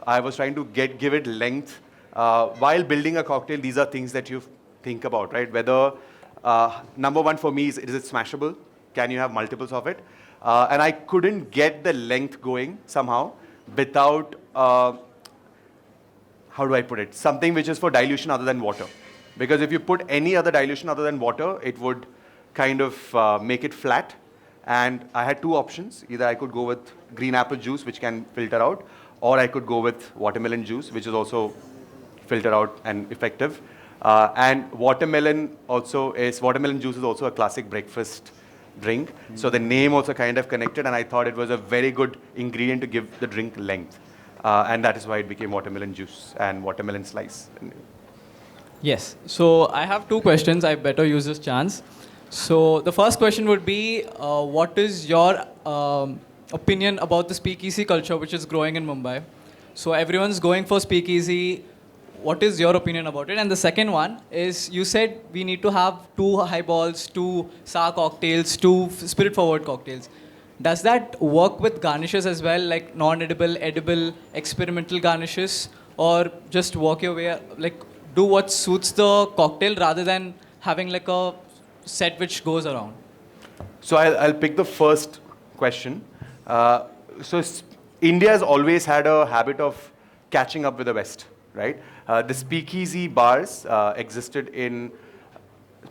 I was trying to give it length. While building a cocktail, these are things that you think about, right? Whether, number one for me is it smashable? Can you have multiples of it? And I couldn't get the length going somehow without, how do I put it? Something which is for dilution other than water. Because if you put any other dilution other than water, it would kind of make it flat. And I had 2 options. Either I could go with green apple juice, which can filter out, or I could go with watermelon juice, which is also filter out and effective. And watermelon juice is also a classic breakfast drink. So the name also kind of connected, and I thought it was a very good ingredient to give the drink length. And that is why it became watermelon juice and watermelon slice. Yes. So I have 2 questions. I better use this chance. So the first question would be, what is your opinion about the speakeasy culture which is growing in Mumbai? So everyone's going for speakeasy. What is your opinion about it? And the second one is, you said we need to have 2 highballs, 2 sour cocktails, 2 spirit-forward cocktails. Does that work with garnishes as well, like non-edible, edible, experimental garnishes? Or just work your way, do what suits the cocktail rather than having like a set which goes around? So I'll pick the first question. India has always had a habit of catching up with the West, right? The speakeasy bars existed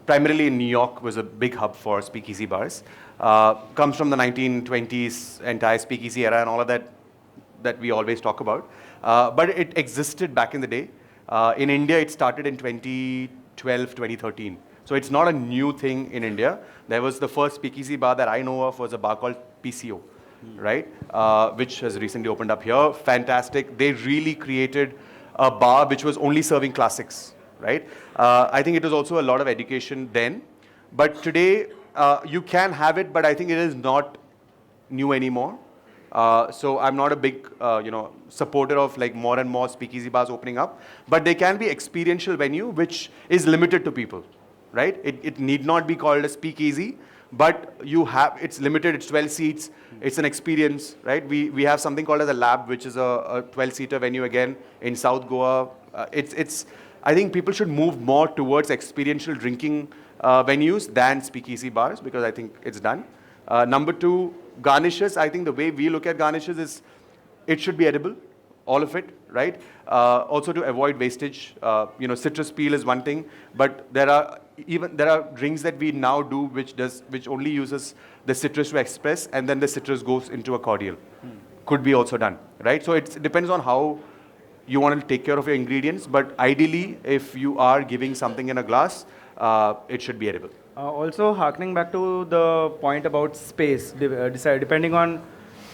primarily in New York, was a big hub for speakeasy bars. Comes from the 1920s, entire speakeasy era and all of that we always talk about. But it existed back in the day. In India, it started in 2012, 2013. So it's not a new thing in India. There was the first speakeasy bar that I know of was a bar called PCO, right? Which has recently opened up here. Fantastic. They really created a bar which was only serving classics, right? I think it was also a lot of education then. But today, you can have it, but I think it is not new anymore. So I'm not a big, supporter of more and more speakeasy bars opening up. But they can be experiential venue, which is limited to people, right? It need not be called a speakeasy, but it's limited. It's 12 seats. It's an experience, right? We have something called as a lab, which is a 12-seater venue again in South Goa. I think people should move more towards experiential drinking venues than speakeasy bars, because I think it's done. Number 2, garnishes. I think the way we look at garnishes is it should be edible, all of it, right? Also to avoid wastage. Citrus peel is one thing, but there are drinks that we now do which only uses the citrus to express, and then the citrus goes into a cordial. Could be also done, right? So it depends on how you want to take care of your ingredients, but ideally, if you are giving something in a glass, it should be edible. Also, harkening back to the point about space, depending on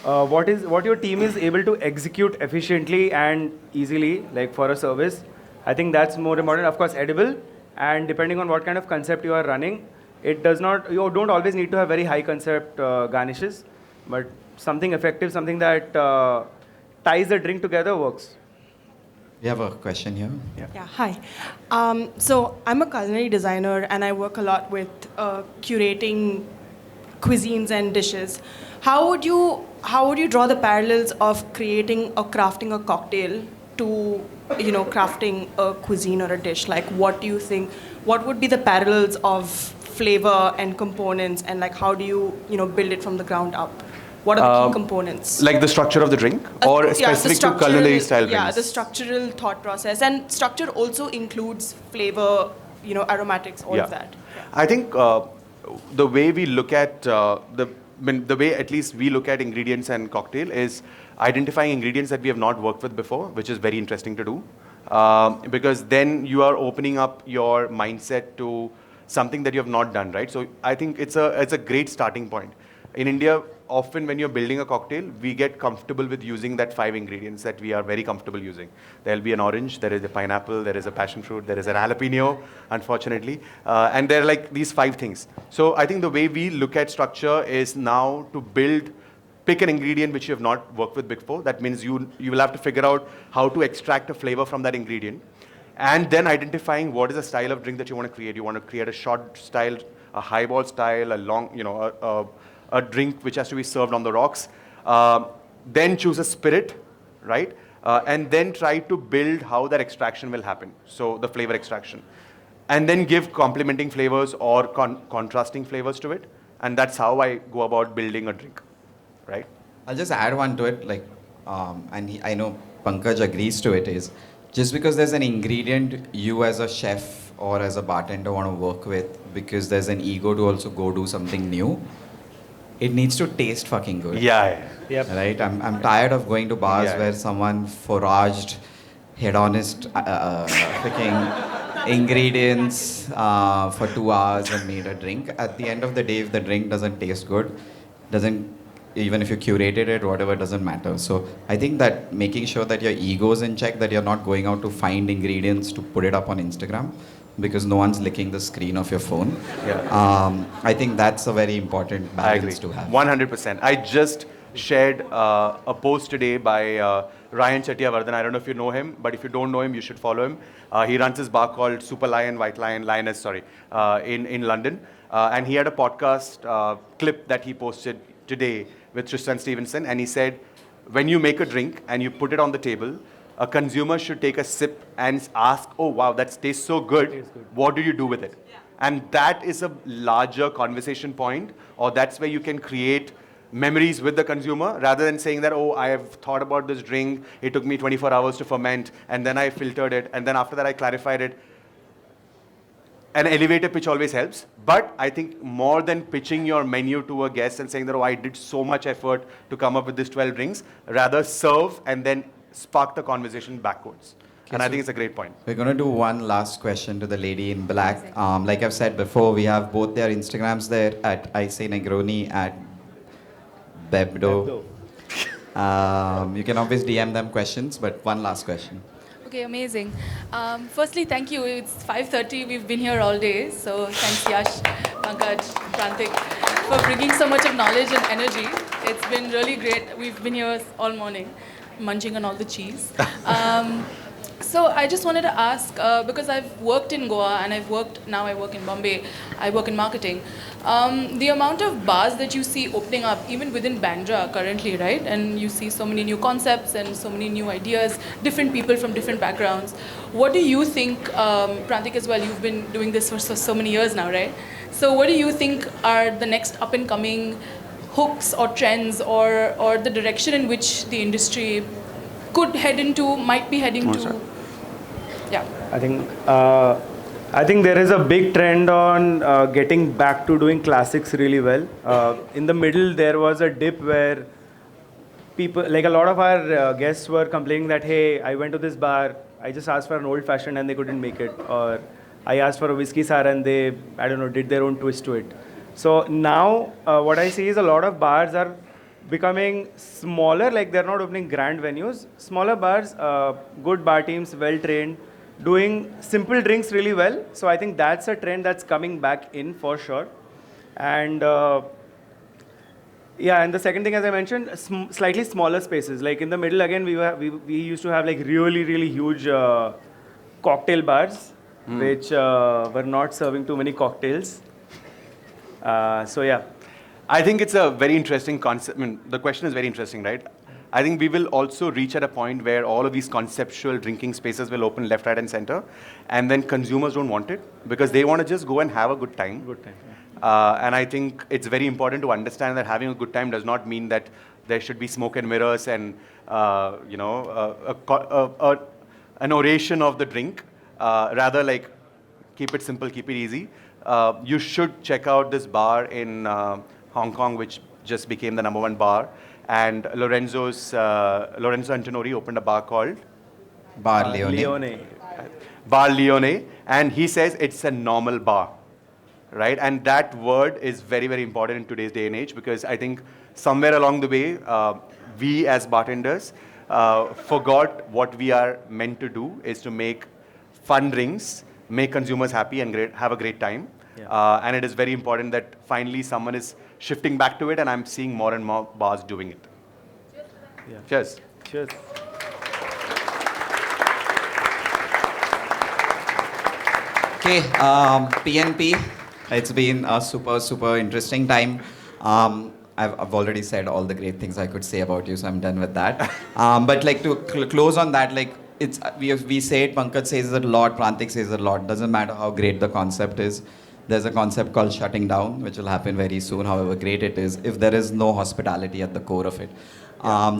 what your team is able to execute efficiently and easily, like for a service, I think that's more important. Of course, edible, And depending on what kind of concept you are running, it does not, you don't always need to have very high concept garnishes, but something effective, something that ties the drink together works. We have a question here. Yeah, hi. So I'm a culinary designer and I work a lot with curating cuisines and dishes. How would you draw the parallels of creating or crafting a cocktail to crafting a cuisine or a dish? Like, what do you think? What would be the parallels of flavor and components, and like how do you build it from the ground up? What are the key components? Like the structure of the drink, or specific to culinary style drinks? Yeah, the structural thought process. And structure also includes flavor, aromatics, all of that. I think the way we look at the way at least we look at ingredients and cocktail is identifying ingredients that we have not worked with before, which is very interesting to do, because then you are opening up your mindset to something that you have not done, right? So I think it's a great starting point. In India, often when you're building a cocktail, we get comfortable with using that 5 ingredients that we are very comfortable using. There'll be an orange, there is a pineapple, there is a passion fruit, there is an jalapeno, unfortunately, and there are like these 5 things. So I think the way we look at structure is now to pick an ingredient which you have not worked with before. That means you will have to figure out how to extract a flavor from that ingredient, and then identifying what is the style of drink that you want to create. You want to create a short style, a highball style, a long, a drink which has to be served on the rocks. Then choose a spirit, right? And then try to build how that extraction will happen. So the flavor extraction. And then give complementing flavors or contrasting flavors to it. And that's how I go about building a drink, right? I'll just add one to it, I know Pankaj agrees to it, is just because there's an ingredient you as a chef or as a bartender want to work with, because there's an ego to also go do something new, it needs to taste fucking good. Yeah. Yep. Right? I'm tired of going to bars where someone foraged hedonist freaking ingredients for 2 hours and made a drink. At the end of the day, if the drink doesn't taste good, even if you curated it, whatever, doesn't matter. So I think that making sure that your ego is in check, that you're not going out to find ingredients to put it up on Instagram, because no one's licking the screen of your phone. Yeah. I think that's a very important balance to have. 100%. I just shared a post today by Ryan Chettiavardhan. I don't know if you know him, but if you don't know him, you should follow him. He runs his bar called Super Lion, White Lion, Lioness, in London. And he had a podcast clip that he posted today with Tristan Stevenson. And he said, when you make a drink and you put it on the table, a consumer should take a sip and ask, oh, wow, that tastes so good. What do you do with it? Yeah. And that is a larger conversation point, or that's where you can create memories with the consumer, rather than saying that, oh, I have thought about this drink, it took me 24 hours to ferment, and then I filtered it, and then after that I clarified it. An elevator pitch always helps, but I think more than pitching your menu to a guest and saying that, oh, I did so much effort to come up with these 12 drinks, rather serve and then spark the conversation backwards. And I think it's a great point. We're going to do one last question to the lady in black. Like I've said before, we have both their Instagrams there at I Say Negroni, at Bebdo. You can always DM them questions, but one last question. Okay, amazing. Firstly, thank you. It's 5:30. We've been here all day. So thanks, Yash, Pankaj, Prantik, for bringing so much of knowledge and energy. It's been really great. We've been here all morning, munching on all the cheese. So I just wanted to ask, because I've worked in Goa and now I work in Bombay, I work in marketing. The amount of bars that you see opening up, even within Bandra currently, right? And you see so many new concepts and so many new ideas, different people from different backgrounds. What do you think, Prantik as well, you've been doing this for so many years now, right? So what do you think are the next up and coming hooks or trends or the direction in which the industry might be heading to? Yeah. I think there is a big trend on getting back to doing classics really well. In the middle, there was a dip where people, like a lot of our guests were complaining that, hey, I went to this bar, I just asked for an old fashioned and they couldn't make it. Or I asked for a whiskey sour and they, did their own twist to it. So now what I see is a lot of bars are becoming smaller, like they're not opening grand venues. Smaller bars, good bar teams, well trained, doing simple drinks really well. So I think that's a trend that's coming back in for sure. And yeah, and the second thing, as I mentioned, slightly smaller spaces. Like in the middle, again, we used to have like really huge cocktail bars, which were not serving too many cocktails. So yeah. I think it's a very interesting concept. I mean, the question is very interesting, right? I think we will also reach at a point where all of these conceptual drinking spaces will open left, right, and center, and then consumers don't want it because they want to just go and have a good time. Good time. And I think it's very important to understand that having a good time does not mean that there should be smoke and mirrors and an oration of the drink. Rather, like keep it simple, keep it easy. You should check out this bar in Hong Kong, which just became the #1 bar. And Lorenzo Antonori opened a bar called Bar Leone. Leone. Bar Leone, and he says it's a normal bar, right? And that word is very important in today's day and age because I think somewhere along the way, we as bartenders forgot what we are meant to do is to make fun drinks, make consumers happy and have a great time. Yeah. And it is very important that finally someone is shifting back to it, and I'm seeing more and more bars doing it. Yeah. Cheers. Cheers. Okay, PNP, it's been a super interesting time. I've already said all the great things I could say about you, so I'm done with that. But like to close on that, like it's we say it, Pankaj says it a lot, Prantik says it a lot. Doesn't matter how great the concept is. There's a concept called shutting down, which will happen very soon, however great it is, if there is no hospitality at the core of it.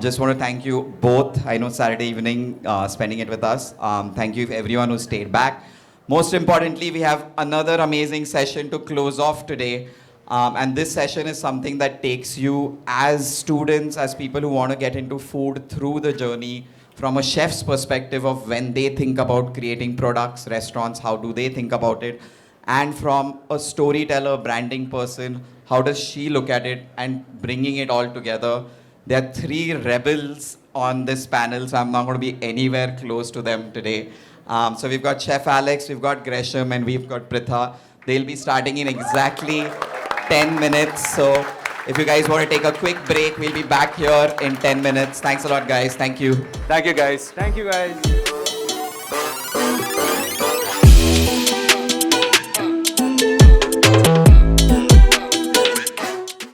Just want to thank you both. I know Saturday evening, spending it with us. Thank you everyone who stayed back. Most importantly, we have another amazing session to close off today. And this session is something that takes you as students, as people who want to get into food through the journey from a chef's perspective of when they think about creating products, restaurants, how do they think about it? And from a storyteller, branding person, how does she look at it and bringing it all together? There are 3 rebels on this panel, so I'm not going to be anywhere close to them today. So we've got Chef Alex, we've got Gresham, and we've got Pritha. They'll be starting in exactly 10 minutes. So if you guys want to take a quick break, we'll be back here in 10 minutes. Thanks a lot, guys. Thank you. Thank you, guys. Thank you, guys.